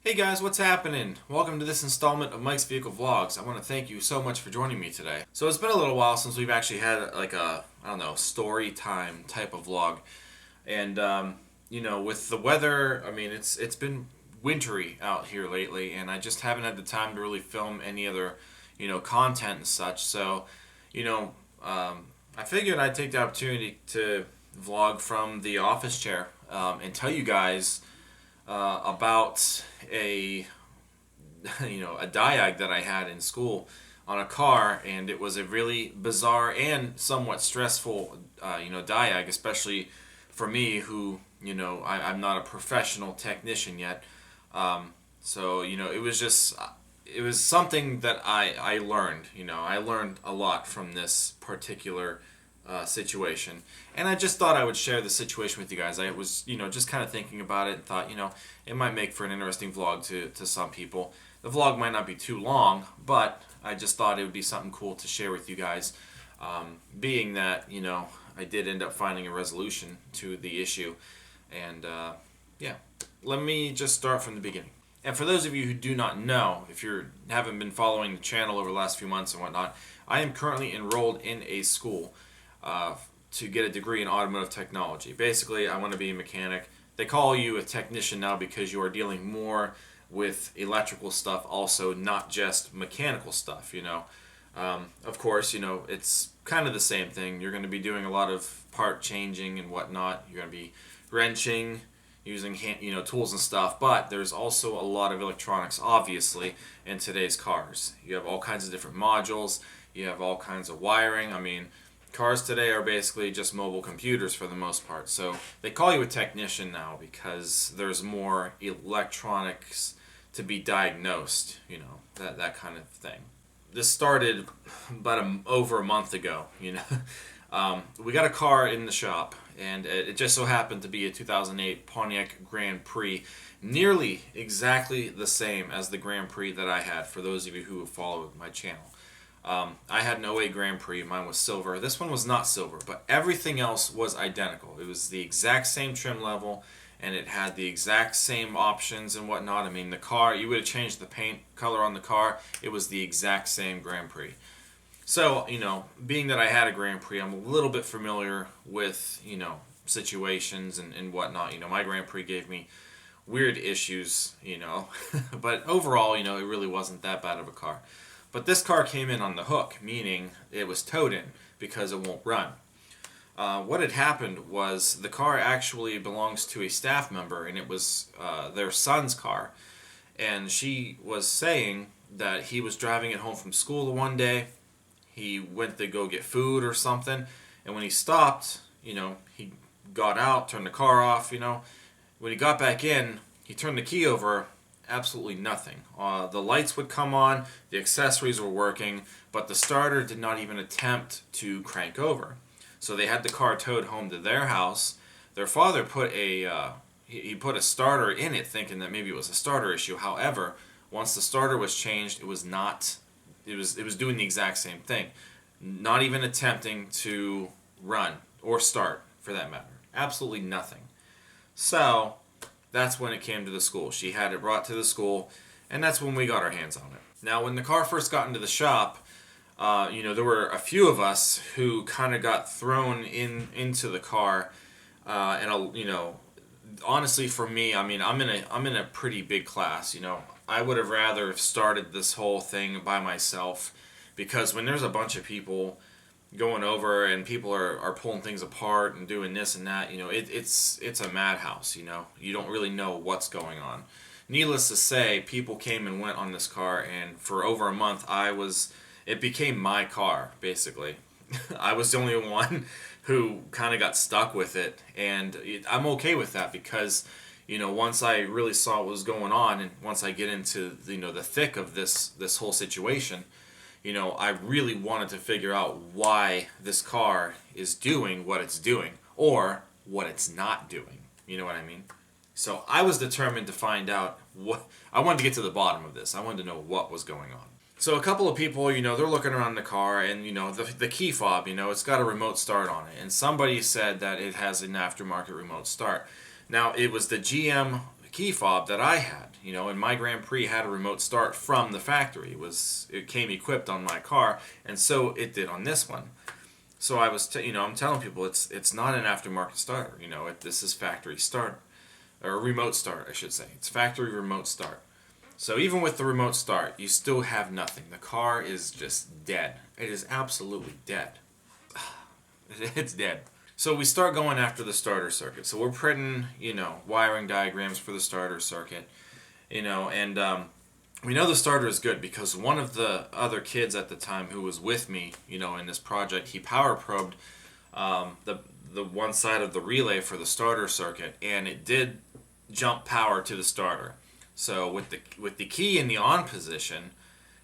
Hey guys, what's happening? Welcome to this installment of Mike's Vehicle Vlogs. I want to thank you so much for joining me today. So it's been a little while since we've actually had like a, I don't know, story time type of vlog. And with the weather, I mean, it's been wintry out here lately, and I just haven't had the time to really film any other, content and such. So, you know, I figured I'd take the opportunity to vlog from the office chair and tell you guys about a a Diag that I had in school on a car, and it was a really bizarre and somewhat stressful Diag, especially for me who I'm not a professional technician yet. It was something that I learned. I learned a lot from this particular situation. And I just thought I would share the situation with you guys. I was, just kind of thinking about it and thought, it might make for an interesting vlog to some people. The vlog might not be too long, but I just thought it would be something cool to share with you guys. Being that, I did end up finding a resolution to the issue. And, yeah, let me just start from the beginning. And for those of you who do not know, if you haven't been following the channel over the last few months and whatnot, I am currently enrolled in a school to get a degree in automotive technology. Basically, I want to be a mechanic. They call you a technician now because you are dealing more with electrical stuff also, not just mechanical stuff, Of course, it's kind of the same thing. You're going to be doing a lot of part changing and whatnot. You're going to be wrenching, using tools and stuff, but there's also a lot of electronics, obviously, in today's cars. You have all kinds of different modules. You have all kinds of wiring. I mean, cars today are basically just mobile computers for the most part. So they call you a technician now because there's more electronics to be diagnosed, that kind of thing. This started about over a month ago, We got a car in the shop, and it just so happened to be a 2008 Pontiac Grand Prix, nearly exactly the same as the Grand Prix that I had, for those of you who have followed my channel. I had an '08 Grand Prix. Mine was silver. This one was not silver, but everything else was identical. It was the exact same trim level, and it had the exact same options and whatnot. I mean, the car, you would have changed the paint color on the car. It was the exact same Grand Prix. So, being that I had a Grand Prix, I'm a little bit familiar with, situations and whatnot. My Grand Prix gave me weird issues, but overall, it really wasn't that bad of a car. But this car came in on the hook, meaning it was towed in because it won't run. What had happened was the car actually belongs to a staff member, and it was their son's car. And she was saying that he was driving it home from school one day. He went to go get food or something, and when he stopped, he got out, turned the car off, When he got back in, he turned the key over. Absolutely nothing. The lights would come on, the accessories were working, but the starter did not even attempt to crank over. So they had the car towed home to their house. Their father put he put a starter in it, thinking that maybe it was a starter issue. However, once the starter was changed, it was not. It was doing the exact same thing, not even attempting to run or start for that matter. Absolutely nothing. So that's when it came to the school. She had it brought to the school, and that's when we got our hands on it. Now, when the car first got into the shop, there were a few of us who kind of got thrown into the car, honestly, for me, I mean, I'm in a pretty big class. I would have rather started this whole thing by myself, because when there's a bunch of people going over and people are pulling things apart and doing this and that, it's a madhouse. You don't really know what's going on. Needless to say, people came and went on this car, and for over a month it became my car, basically. I was the only one who kind of got stuck with it, and I'm okay with that because once I really saw what was going on, and once I get into the thick of this whole situation, I really wanted to figure out why this car is doing what it's doing, or what it's not doing. You know what I mean? So I was determined to find out I wanted to get to the bottom of this. I wanted to know what was going on. So a couple of people, they're looking around the car, and the key fob, it's got a remote start on it, and somebody said that it has an aftermarket remote start. Now, it was the GM key fob that I had, and my Grand Prix had a remote start from the factory. It came equipped on my car, and so it did on this one. So I was, I'm telling people it's not an aftermarket starter. This is factory start, or remote start, I should say. It's factory remote start. So even with the remote start, you still have nothing. The car is just dead. It is absolutely dead. It's dead. So we start going after the starter circuit. So we're printing, wiring diagrams for the starter circuit, and we know the starter is good because one of the other kids at the time who was with me, in this project, he power probed the one side of the relay for the starter circuit, and it did jump power to the starter. So with the key in the on position,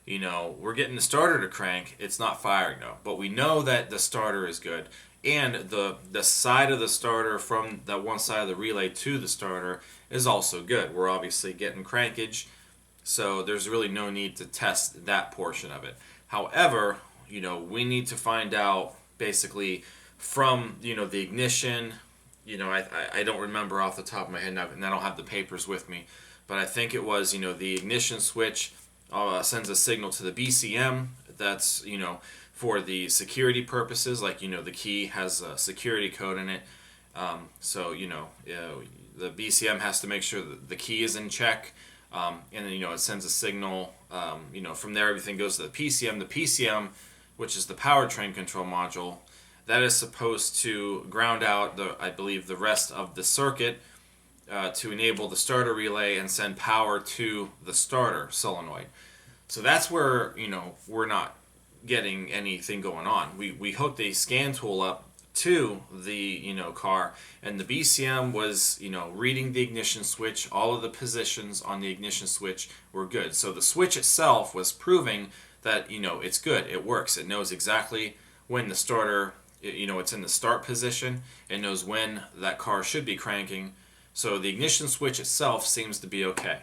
we're getting the starter to crank. It's not firing though, but we know that the starter is good, and the side of the starter from that one side of the relay to the starter is also good. We're obviously getting crankage, so there's really no need to test that portion of it. However, we need to find out basically from the ignition. I don't remember off the top of my head now, and I don't have the papers with me. But I think it was, the ignition switch sends a signal to the BCM. That's, for the security purposes. Like, the key has a security code in it. So, the BCM has to make sure that the key is in check. And then, it sends a signal. From there, everything goes to the PCM. The PCM, which is the powertrain control module, that is supposed to ground out, I believe, the rest of the circuit to enable the starter relay and send power to the starter solenoid. So that's where, we're not getting anything going on. We hooked a scan tool up to the, car, and the BCM was, reading the ignition switch. All of the positions on the ignition switch were good. So the switch itself was proving that, it's good. It works. It knows exactly when the starter, it's in the start position. It knows when that car should be cranking. So the ignition switch itself seems to be okay.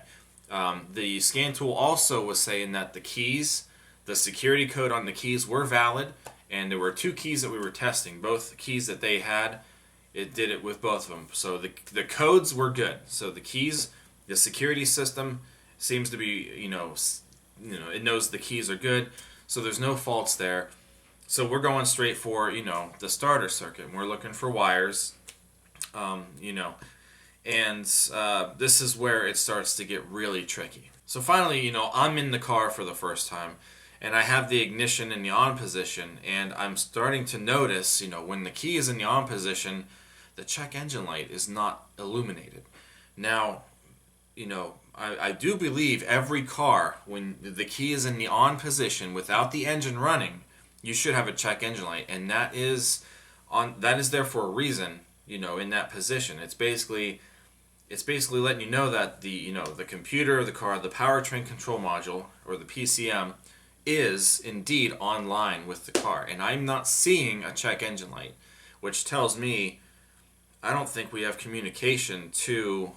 The scan tool also was saying that the keys, the security code on the keys were valid, and there were 2 keys that we were testing. Both keys that they had, it did it with both of them. So the codes were good. So the keys, the security system seems to be, it knows the keys are good. So there's no faults there. So we're going straight for, the starter circuit. And we're looking for wires, And this is where it starts to get really tricky. So finally, I'm in the car for the first time, and I have the ignition in the on position, and I'm starting to notice, when the key is in the on position, the check engine light is not illuminated. Now, I do believe every car, when the key is in the on position without the engine running, you should have a check engine light, and that is there for a reason, in that position. It's basically letting you know that the computer of the car, the powertrain control module, or the PCM, is indeed online with the car. And I'm not seeing a check engine light, which tells me I don't think we have communication to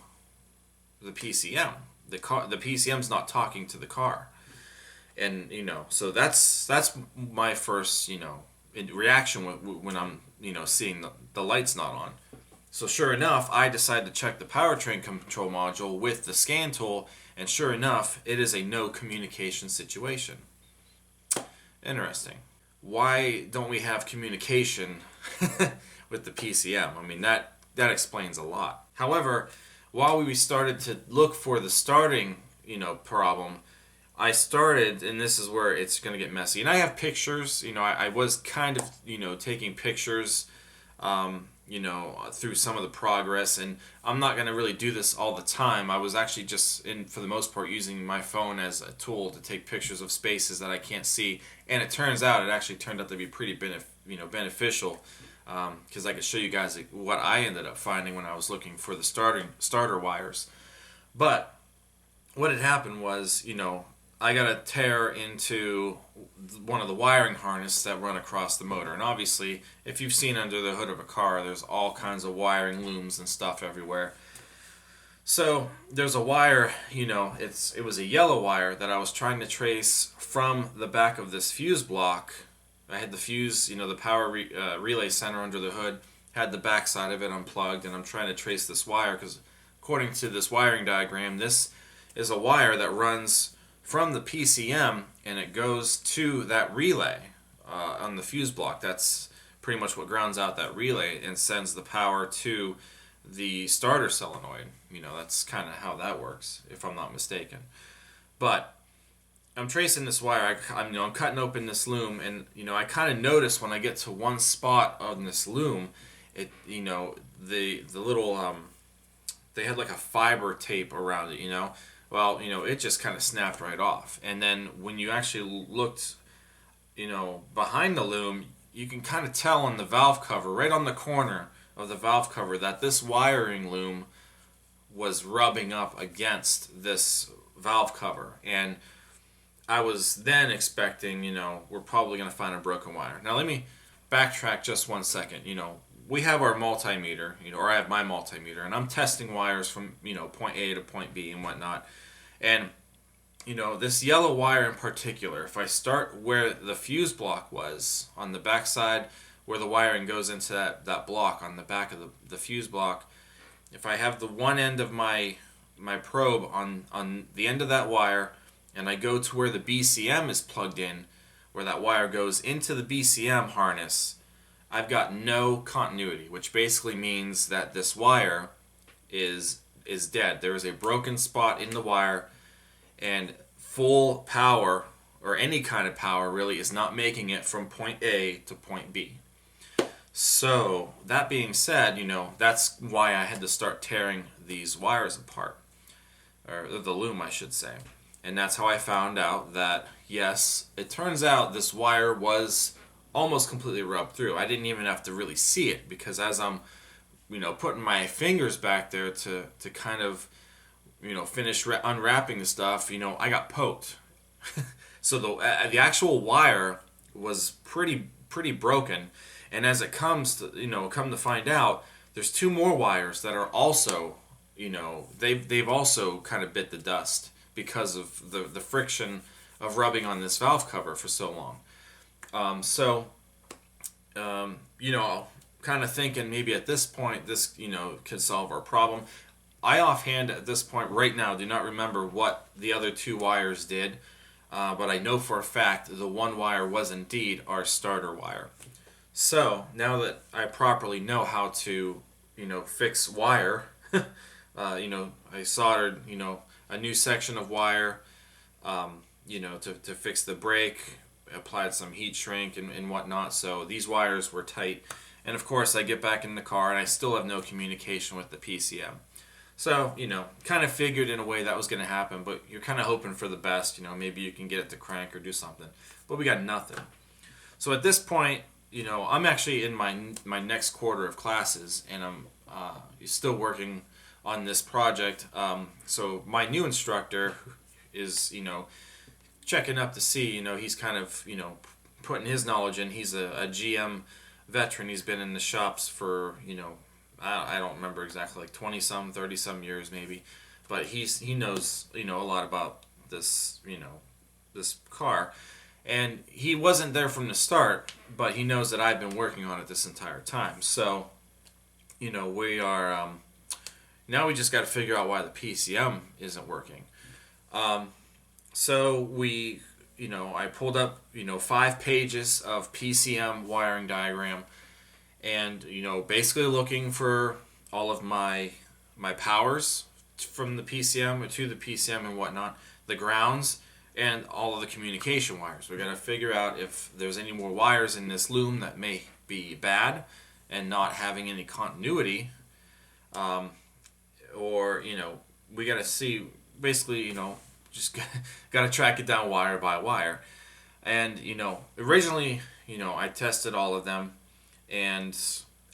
the PCM. The PCM's not talking to the car. And, so that's my first, reaction when I'm, seeing the light's not on. So sure enough, I decide to check the powertrain control module with the scan tool, and sure enough, it is a no communication situation. Interesting. Why don't we have communication with the PCM? I mean, that explains a lot. However, while we started to look for the starting, problem, I started, and this is where it's going to get messy. And I have pictures, I was kind of, taking pictures, through some of the progress, and I'm not going to really do this all the time. I was actually just, for the most part, using my phone as a tool to take pictures of spaces that I can't see, and it turned out to be pretty beneficial, because I could show you guys what I ended up finding when I was looking for the starter wires. But what had happened was, I got a tear into one of the wiring harnesses that run across the motor. And obviously, if you've seen under the hood of a car, there's all kinds of wiring looms and stuff everywhere. So there's a wire, it was a yellow wire that I was trying to trace from the back of this fuse block. I had the fuse, the power relay center under the hood, had the back side of it unplugged, and I'm trying to trace this wire because, of according to this wiring diagram, this is a wire that runs from the PCM and it goes to that relay on the fuse block. That's pretty much what grounds out that relay and sends the power to the starter solenoid. That's kind of how that works, if I'm not mistaken. But I'm tracing this wire. I'm cutting open this loom, and I kind of notice when I get to one spot on this loom, the little they had like a fiber tape around it. Well, it just kind of snapped right off. And then when you actually looked, behind the loom, you can kind of tell on the valve cover, right on the corner of the valve cover, that this wiring loom was rubbing up against this valve cover. And I was then expecting, we're probably going to find a broken wire. Now let me backtrack just 1 second. We have our multimeter, or I have my multimeter, and I'm testing wires from, point A to point B and whatnot. And, this yellow wire in particular, if I start where the fuse block was, on the back side, where the wiring goes into that block on the back of the fuse block, if I have the one end of my probe on the end of that wire, and I go to where the BCM is plugged in, where that wire goes into the BCM harness, I've got no continuity, which basically means that this wire is dead. There is a broken spot in the wire, and full power, or any kind of power really, is not making it from point A to point B. So, that being said, that's why I had to start tearing these wires apart. Or the loom, I should say. And that's how I found out that, yes, it turns out this wire was almost completely rubbed through. I didn't even have to really see it, because as I'm, putting my fingers back there to kind of, finish unwrapping the stuff, I got poked. So the actual wire was pretty broken. And as it comes to, come to find out, there's two more wires that are also, they've also kind of bit the dust because of the friction of rubbing on this valve cover for so long. Kind of thinking maybe at this point this, could solve our problem. I offhand at this point right now do not remember what the other two wires did, but I know for a fact the one wire was indeed our starter wire. So now that I properly know how to, fix wire, I soldered, a new section of wire, to fix the brake, applied some heat shrink and whatnot. So these wires were tight. And of course I get back in the car and I still have no communication with the PCM. So, kind of figured in a way that was going to happen, but you're kind of hoping for the best. Still you can get it to crank or do something. But we got nothing. So at this point, I'm actually in my next quarter of classes, and I'm still working on this project. So my new instructor is, checking up to see, he's kind of, putting his knowledge in. He's a GM veteran. He's been in the shops for, I don't remember exactly, like 20-some, 30-some years maybe. But he knows, a lot about this, this car. And he wasn't there from the start, but he knows that I've been working on it this entire time. So, we are, now we just got to figure out why the PCM isn't working. So we, I pulled up, 5 pages of PCM wiring diagram and, basically looking for all of my powers from the PCM or to the PCM and whatnot, the grounds, and all of the communication wires. We're going to figure out if there's any more wires in this loom that may be bad and not having any continuity. Or, we got to see, basically, just got to track it down wire by wire. And, originally, I tested all of them and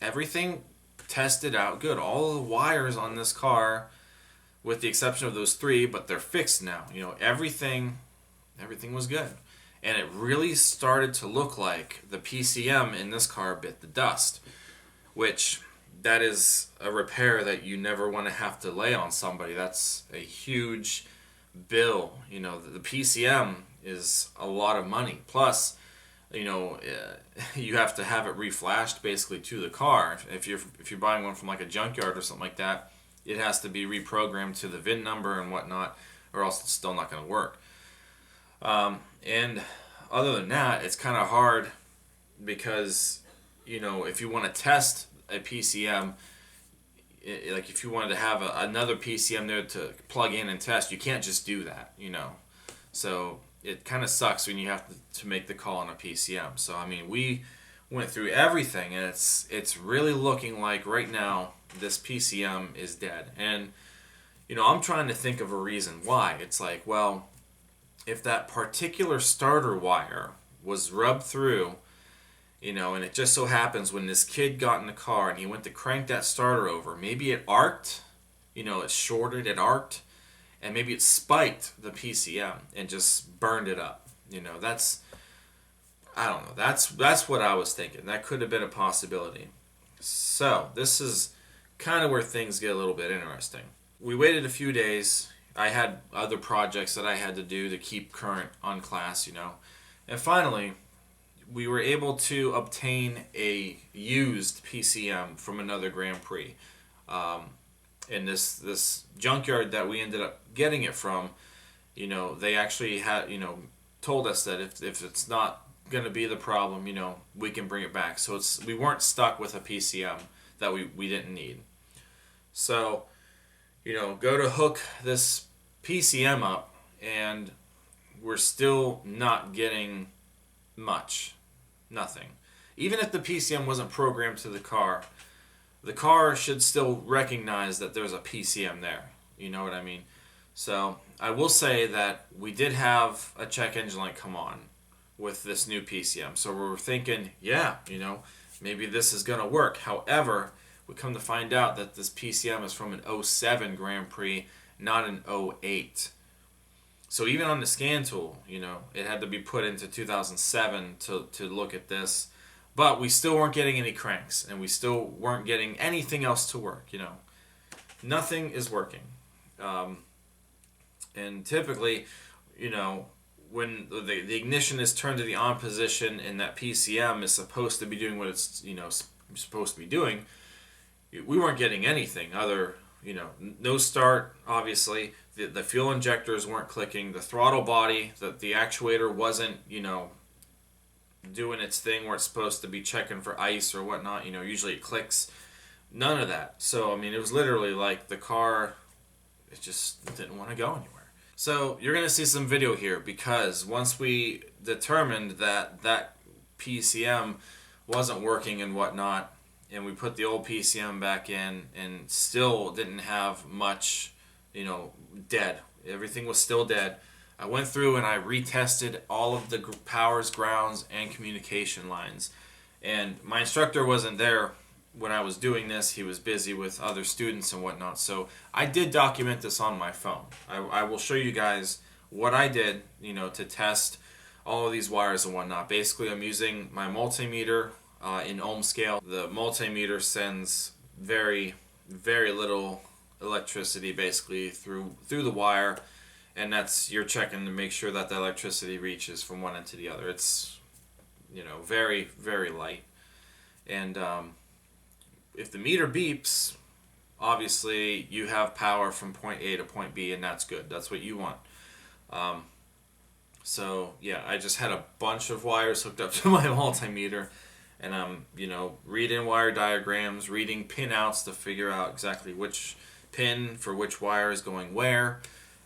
everything tested out good. All the wires on this car, with the exception of those 3, but they're fixed now. Everything was good. And it really started to look like the PCM in this car bit the dust, which that is a repair that you never want to have to lay on somebody. That's a huge bill. The PCM is a lot of money. Plus, you have to have it reflashed basically to the car. If you're buying one from like a junkyard or something like that, it has to be reprogrammed to the VIN number and whatnot, or else it's still not going to work. And other than that, it's kind of hard because, you know, if you want to test a PCM, like if you wanted to have another PCM there to plug in and test, you can't just do that, you know. So it kind of sucks when you have to make the call on a PCM. So I mean, we went through everything, and it's really looking like right now this PCM is dead. And you know, I'm trying to think of a reason why. It's like, well, if that particular starter wire was rubbed through, you know, and it just so happens when this kid got in the car and he went to crank that starter over, maybe it arced, you know, it shorted, it arced, and maybe it spiked the PCM and just burned it up. You know, I don't know, that's what I was thinking. That could have been a possibility. So this is kind of where things get a little bit interesting. We waited a few days. I had other projects that I had to do to keep current on class, you know. And finally, we were able to obtain a used PCM from another Grand Prix. And this junkyard that we ended up getting it from, you know, they actually had, you know, told us that if it's not going to be the problem, you know, we can bring it back. So we weren't stuck with a PCM that we didn't need. So, you know, go to hook this PCM up, and we're still not getting much. Nothing. Even if the PCM wasn't programmed to the car should still recognize that there's a PCM there. You know what I mean? So I will say that we did have a check engine light come on with this new PCM. So we were thinking, yeah, you know, maybe this is going to work. However, we come to find out that this PCM is from an 07 Grand Prix, not an 08. So even on the scan tool, you know, it had to be put into 2007 to look at this. But we still weren't getting any cranks, and we still weren't getting anything else to work, you know. Nothing is working. And typically, you know, when the ignition is turned to the on position and that PCM is supposed to be doing what it's, you know, supposed to be doing, we weren't getting anything other, you know, no start, obviously. The fuel injectors weren't clicking. The throttle body, the actuator wasn't, you know, doing its thing where it's supposed to be checking for ice or whatnot. You know, usually it clicks. None of that. So, I mean, it was literally like the car, it just didn't want to go anywhere. So, you're going to see some video here because once we determined that that PCM wasn't working and whatnot, and we put the old PCM back in and still didn't have much, you know, dead. Everything was still dead. I went through and I retested all of the powers, grounds, and communication lines. And my instructor wasn't there when I was doing this. He was busy with other students and whatnot. So I did document this on my phone. I will show you guys what I did, you know, to test all of these wires and whatnot. Basically, I'm using my multimeter in ohm scale. The multimeter sends very, very little electricity basically through the wire, and you're checking to make sure that the electricity reaches from one end to the other. It's, you know, very, very light. And if the meter beeps, obviously you have power from point A to point B, and that's good. That's what you want. So yeah, I just had a bunch of wires hooked up to my multimeter, and I'm, you know, reading wire diagrams, reading pin outs to figure out exactly which pin for which wire is going where,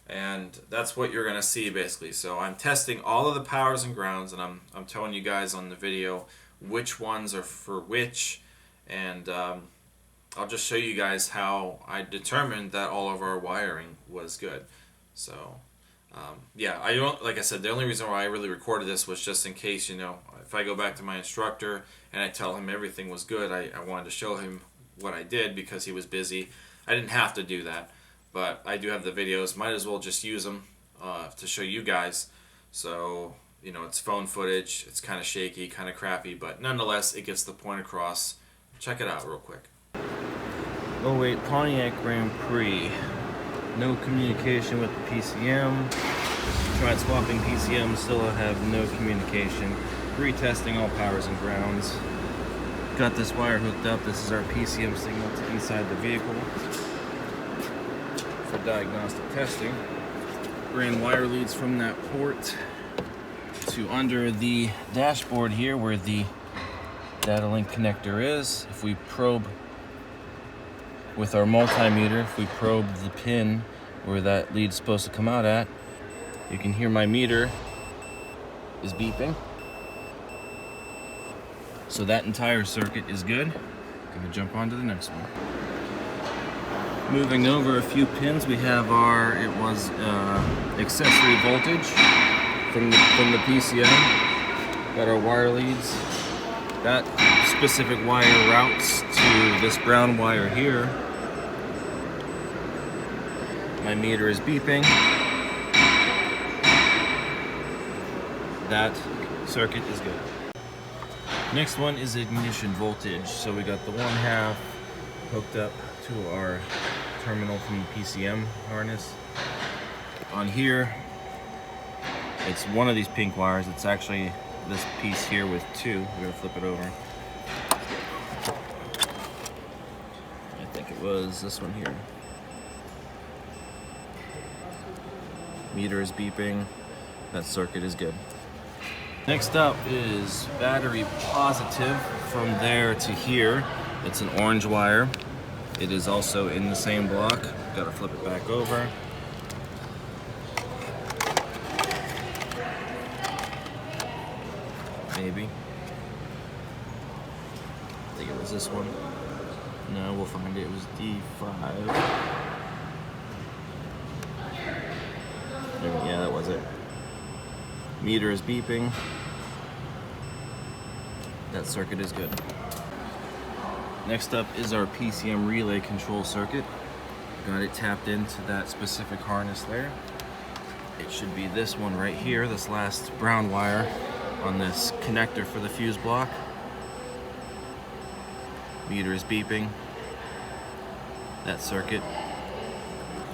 and that's what you're gonna see basically. So I'm testing all of the powers and grounds, and I'm telling you guys on the video which ones are for which, and I'll just show you guys how I determined that all of our wiring was good. So yeah, I don't, like I said, the only reason why I really recorded this was just in case, you know, if I go back to my instructor and I tell him everything was good, I wanted to show him what I did because he was busy. I didn't have to do that, but I do have the videos. Might as well just use them to show you guys. So, you know, it's phone footage. It's kind of shaky, kind of crappy, but nonetheless, it gets the point across. Check it out real quick. Oh wait, Pontiac Grand Prix. No communication with the PCM. Tried swapping PCM, still have no communication. Retesting all powers and grounds. Got this wire hooked up. This is our PCM signal to inside the vehicle. for diagnostic testing. Ran wire leads from that port to under the dashboard here where the data link connector is. If we probe with our multimeter, if we probe the pin where that lead's supposed to come out at, you can hear my meter is beeping. So that entire circuit is good. Gonna jump on to the next one. Moving over a few pins, we have our, accessory voltage from the PCM. Got our wire leads. That specific wire routes to this brown wire here. My meter is beeping. That circuit is good. Next one is ignition voltage. So we got the 1/2 hooked up to our terminal from the PCM harness. On here, it's one of these pink wires. It's actually this piece here with 2. We're gonna flip it over. I think it was this one here. Meter is beeping. That circuit is good. Next up is battery positive from there to here. It's an orange wire. It is also in the same block. Gotta flip it back over. Maybe. I think it was this one. No, we'll find it. It was D5. Yeah, that was it. Meter is beeping. That circuit is good. Next up is our PCM relay control circuit. Got it tapped into that specific harness there. It should be this one right here, this last brown wire on this connector for the fuse block. Meter is beeping. That circuit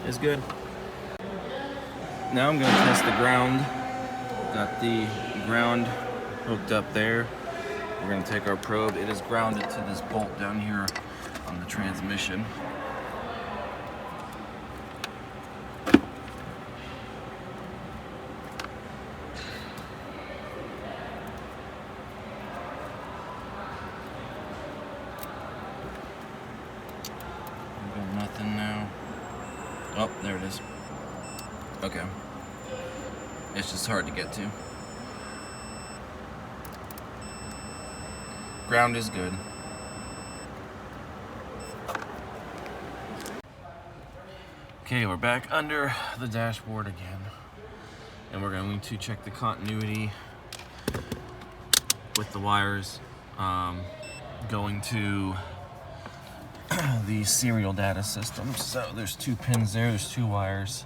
is good. Now I'm going to test the ground. Got the ground hooked up there. We're going to take our probe. It is grounded to this bolt down here on the transmission. We've got nothing now. Oh, there it is. Okay. It's just hard to get to. Ground is good. Okay, we're back under the dashboard again. And we're going to check the continuity with the wires going to the serial data system. So there's 2 pins there, there's 2 wires.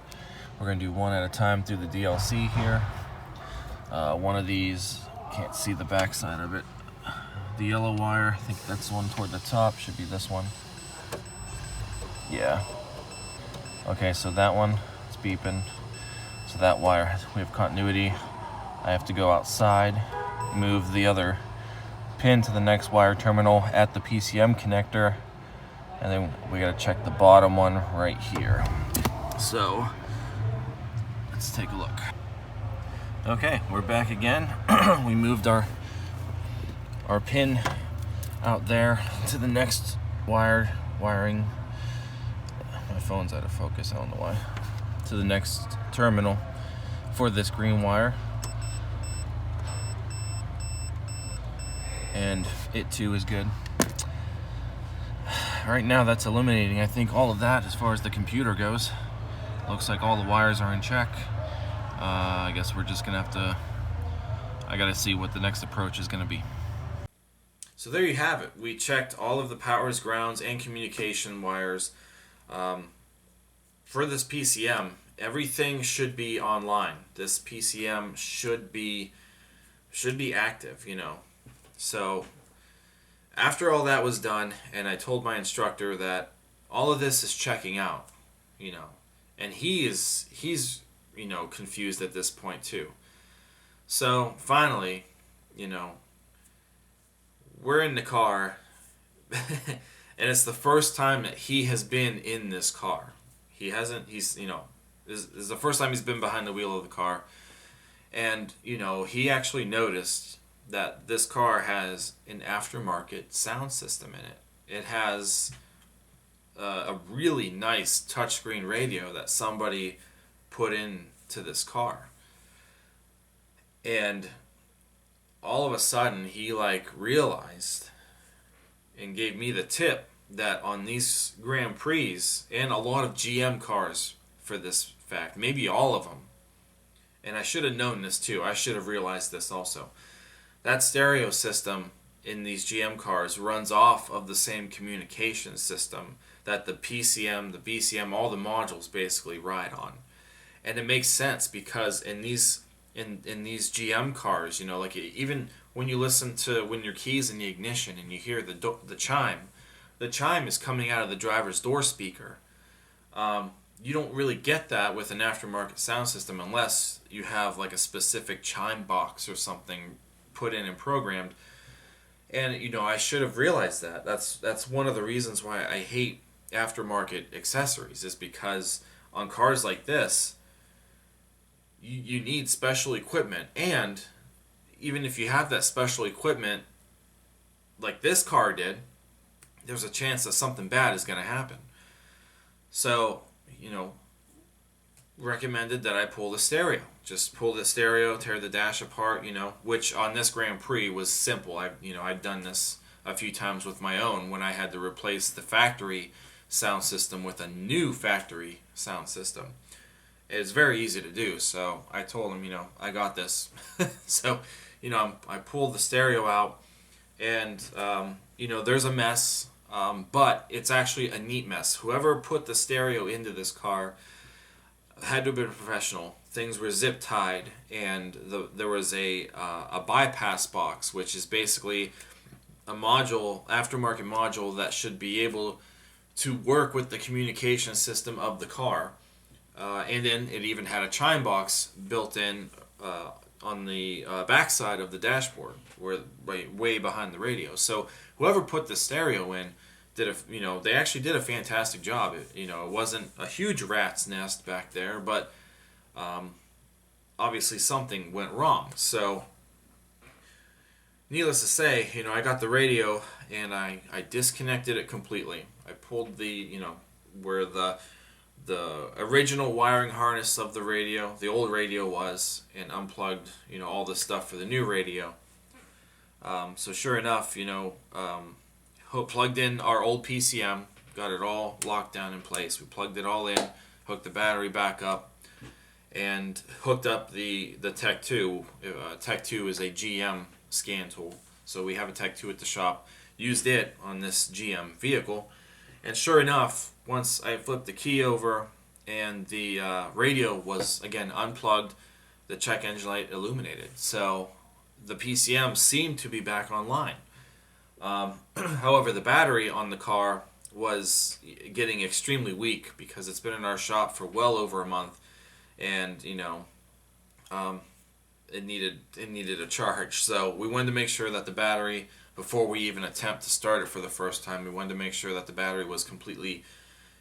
We're going to do one at a time through the DLC here. One of these, can't see the back side of it. The yellow wire, I think that's the one toward the top, should be this one. Yeah. Okay, so that one, it's beeping. So that wire, we have continuity. I have to go outside, move the other pin to the next wire terminal at the PCM connector, and then we gotta check the bottom one right here. So, let's take a look. Okay, we're back again. We moved our pin out there to the next wiring. My phone's out of focus, I don't know why. To the next terminal for this green wire. And it too is good. Right now that's illuminating, I think, all of that as far as the computer goes. Looks like all the wires are in check. I guess we're just gonna have to, I gotta see what the next approach is gonna be. So there you have it. We checked all of the powers, grounds, and communication wires. For this PCM, everything should be online. This PCM should be active, you know. So after all that was done, and I told my instructor that all of this is checking out, you know, and he's you know, confused at this point too. So finally, you know, we're in the car, and it's the first time that he has been in this car. He hasn't. He's this is the first time he's been behind the wheel of the car, and he actually noticed that this car has an aftermarket sound system in it. It has a really nice touchscreen radio that somebody put into this car, and all of a sudden he realized and gave me the tip that on these Grand Prix and a lot of GM cars for this fact, maybe all of them, and I should have known this too, I should have realized this also, that stereo system in these GM cars runs off of the same communication system that the PCM, the BCM, all the modules basically ride on. And it makes sense because in these GM cars, even when you listen to when your key's in the ignition and you hear the chime, the chime is coming out of the driver's door speaker. You don't really get that with an aftermarket sound system unless you have a specific chime box or something put in and programmed. And I should have realized that. That's one of the reasons why I hate aftermarket accessories, is because on cars like this, you need special equipment, and even if you have that special equipment like this car did, there's a chance that something bad is going to happen. So, recommended that I pull the stereo. Just pull the stereo, tear the dash apart, which on this Grand Prix was simple. I've done this a few times with my own when I had to replace the factory sound system with a new factory sound system. It's very easy to do, so I told him, I got this. So, I pulled the stereo out, and, there's a mess, but it's actually a neat mess. Whoever put the stereo into this car had to have been professional. Things were zip tied, and there was a bypass box, which is basically a aftermarket module that should be able to work with the communication system of the car. And then it even had a chime box built in on the backside of the dashboard, way behind the radio. So whoever put the stereo in they actually did a fantastic job. It wasn't a huge rat's nest back there, but obviously something went wrong. So needless to say, I got the radio and I disconnected it completely. I pulled where the original wiring harness of the radio, the old radio was, and unplugged, all the stuff for the new radio. So sure enough, plugged in our old PCM, got it all locked down in place. We plugged it all in, hooked the battery back up, and hooked up the Tech 2. Tech 2 is a GM scan tool. So we have a Tech 2 at the shop. Used it on this GM vehicle. And sure enough, once I flipped the key over and the radio was, again, unplugged, the check engine light illuminated. So the PCM seemed to be back online. However, the battery on the car was getting extremely weak because it's been in our shop for well over a month, and it needed a charge. So we wanted to make sure that the battery, before we even attempt to start it for the first time, we wanted to make sure that the battery was completely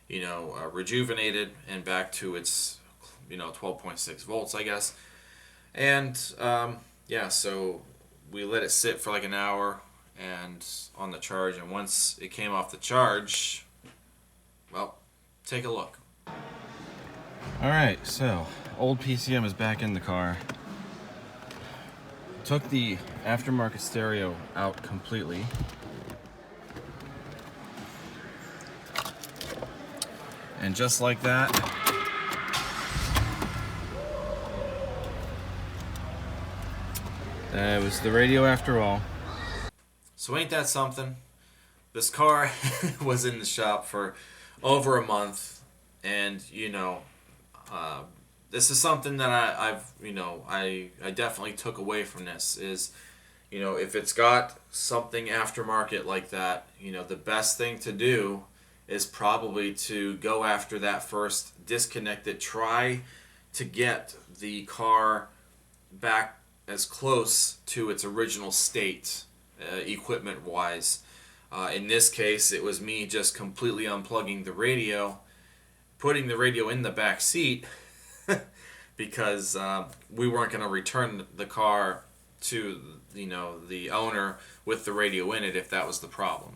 rejuvenated and back to its 12.6 volts, I guess. And so we let it sit for an hour and on the charge, and once it came off the charge, well, take a look. Alright, so old PCM is back in the car. Took the aftermarket stereo out completely. And just like that, that was the radio after all. So ain't that something? This car was in the shop for over a month, and this is something that I definitely took away from this is, if it's got something aftermarket like that, the best thing to do is probably to go after that first, disconnect it, try to get the car back as close to its original state, equipment wise. In this case, it was me just completely unplugging the radio putting the radio in the back seat because we weren't going to return the car to the owner with the radio in it if that was the problem.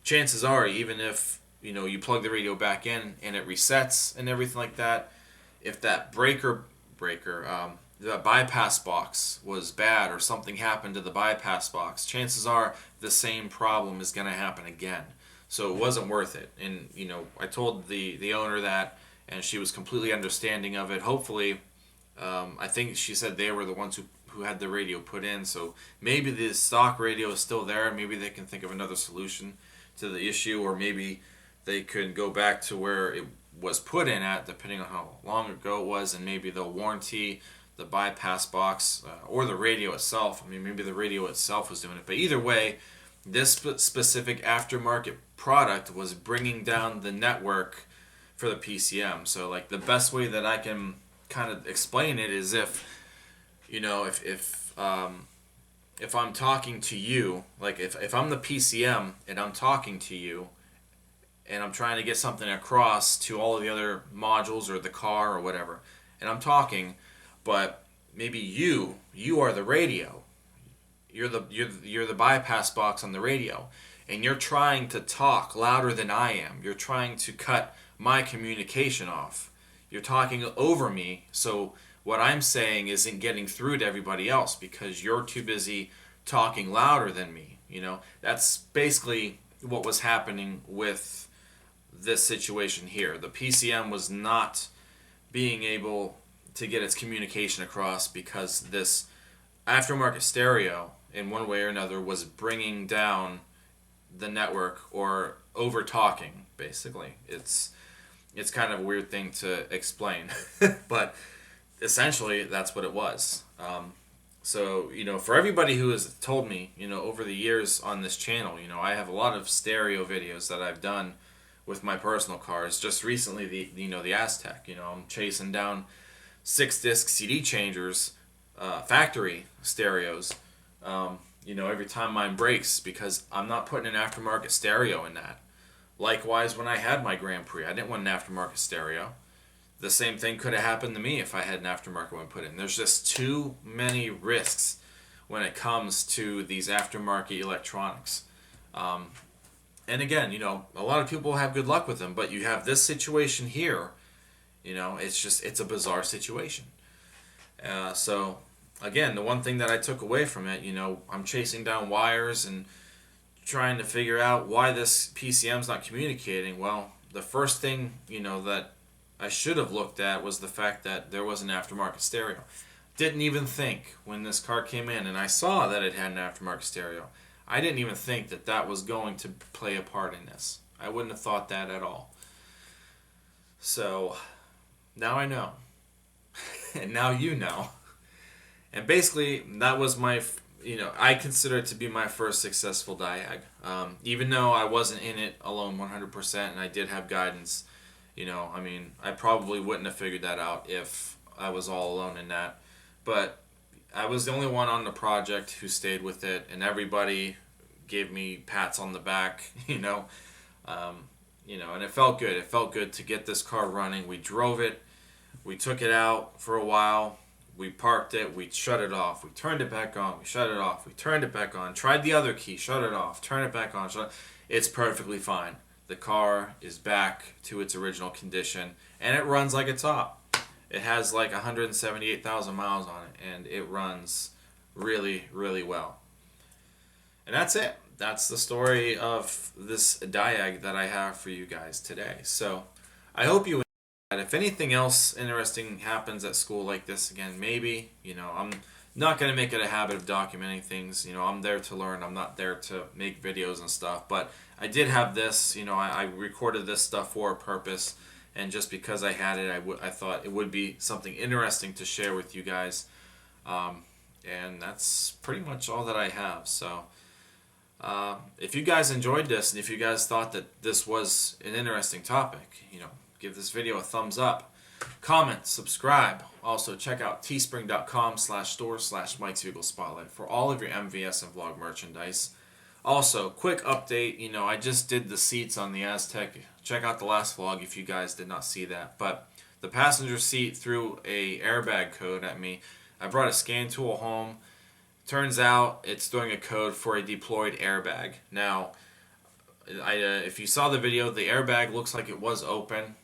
Chances are, even if you plug the radio back in and it resets and everything like that, if that breaker the bypass box was bad or something happened to the bypass box, chances are the same problem is going to happen again. So it wasn't worth it. And I told the owner that, and she was completely understanding of it. Hopefully, I think she said they were the ones who had the radio put in. So maybe the stock radio is still there. Maybe they can think of another solution to the issue, or maybe they could go back to where it was put in at, depending on how long ago it was, and maybe they'll warranty the bypass box or the radio itself. I mean, maybe the radio itself was doing it. But either way, this specific aftermarket product was bringing down the network for the PCM. So like the best way that I can kind of explain it is if I'm talking to you, like if I'm the PCM and I'm talking to you and I'm trying to get something across to all of the other modules or the car or whatever, and I'm talking, but maybe you are the radio. You're the bypass box on the radio, and you're trying to talk louder than I am. You're trying to cut my communication off. You're talking over me, so what I'm saying isn't getting through to everybody else because you're too busy talking louder than me. That's basically what was happening with this situation here. The PCM was not being able to get its communication across because this aftermarket stereo, in one way or another, was bringing down the network or over talking. Basically, it's kind of a weird thing to explain, but essentially that's what it was. So for everybody who has told me over the years on this channel, I have a lot of stereo videos that I've done with my personal cars. Just recently, the Aztec. I'm chasing down 6-disc CD changers, factory stereos. Every time mine breaks because I'm not putting an aftermarket stereo in that. Likewise, when I had my Grand Prix, I didn't want an aftermarket stereo. The same thing could have happened to me if I had an aftermarket one put in. There's just too many risks when it comes to these aftermarket electronics. And again, a lot of people have good luck with them, but you have this situation here, it's a bizarre situation. So again, the one thing that I took away from it, I'm chasing down wires and trying to figure out why this PCM's not communicating. Well, the first thing, that I should have looked at was the fact that there was an aftermarket stereo. Didn't even think when this car came in and I saw that it had an aftermarket stereo. I didn't even think that was going to play a part in this. I wouldn't have thought that at all. So now I know. And now you know. And basically, that was my, I consider it to be my first successful Diag. Even though I wasn't in it alone 100% and I did have guidance, I probably wouldn't have figured that out if I was all alone in that. But I was the only one on the project who stayed with it, and everybody gave me pats on the back, and it felt good. It felt good to get this car running. We drove it. We took it out for a while. We parked it. We shut it off. We turned it back on. We shut it off. We turned it back on. Tried the other key. Shut it off. Turn it back on. It's perfectly fine. The car is back to its original condition, and it runs like a top. It has like 178,000 miles on it, and it runs really, really well. And that's it. That's the story of this Diag that I have for you guys today. So I hope you enjoyed that. If anything else interesting happens at school like this again, maybe, I'm not going to make it a habit of documenting things. I'm there to learn. I'm not there to make videos and stuff. But I did have this, I recorded this stuff for a purpose. And just because I had it, I thought it would be something interesting to share with you guys. And that's pretty much all that I have. So if you guys enjoyed this, and if you guys thought that this was an interesting topic, give this video a thumbs up, comment, subscribe. Also check out teespring.com/store/Mike's Vehicle Spotlight for all of your MVS and vlog merchandise. Also, quick update, you know, I just did the seats on the Aztec. Check out the last vlog if you guys did not see that. But the passenger seat threw a airbag code at me. I brought a scan tool home. Turns out it's throwing a code for a deployed airbag. Now, if you saw the video, the airbag looks like it was open.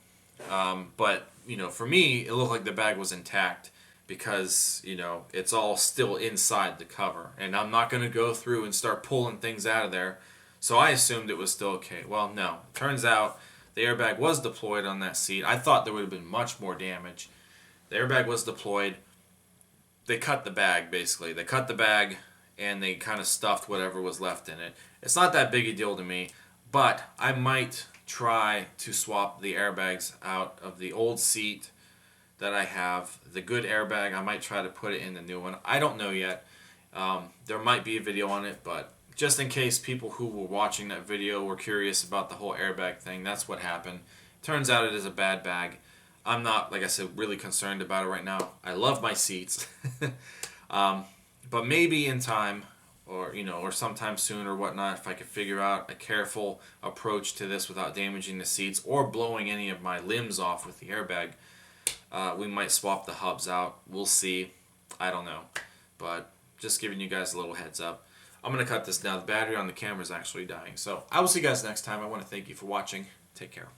But, you know, for me, it looked like the bag was intact because, you know, it's all still inside the cover. And I'm not going to go through and start pulling things out of there. So I assumed it was still okay. Well, no. Turns out the airbag was deployed on that seat. I thought there would have been much more damage. The airbag was deployed. They cut the bag, basically. They cut the bag and they kind of stuffed whatever was left in it. It's not that big a deal to me, but I might try to swap the airbags out of the old seat that I have. The good airbag, I might try to put it in the new one. I don't know yet. There might be a video on it, but just in case people who were watching that video were curious about the whole airbag thing, that's what happened. Turns out it is a bad bag. I'm not, like I said, really concerned about it right now. I love my seats. But maybe in time, or, you know, or sometime soon or whatnot, if I could figure out a careful approach to this without damaging the seats or blowing any of my limbs off with the airbag, we might swap the hubs out. We'll see. I don't know. But just giving you guys a little heads up. I'm going to cut this now. The battery on the camera is actually dying. So I will see you guys next time. I want to thank you for watching. Take care.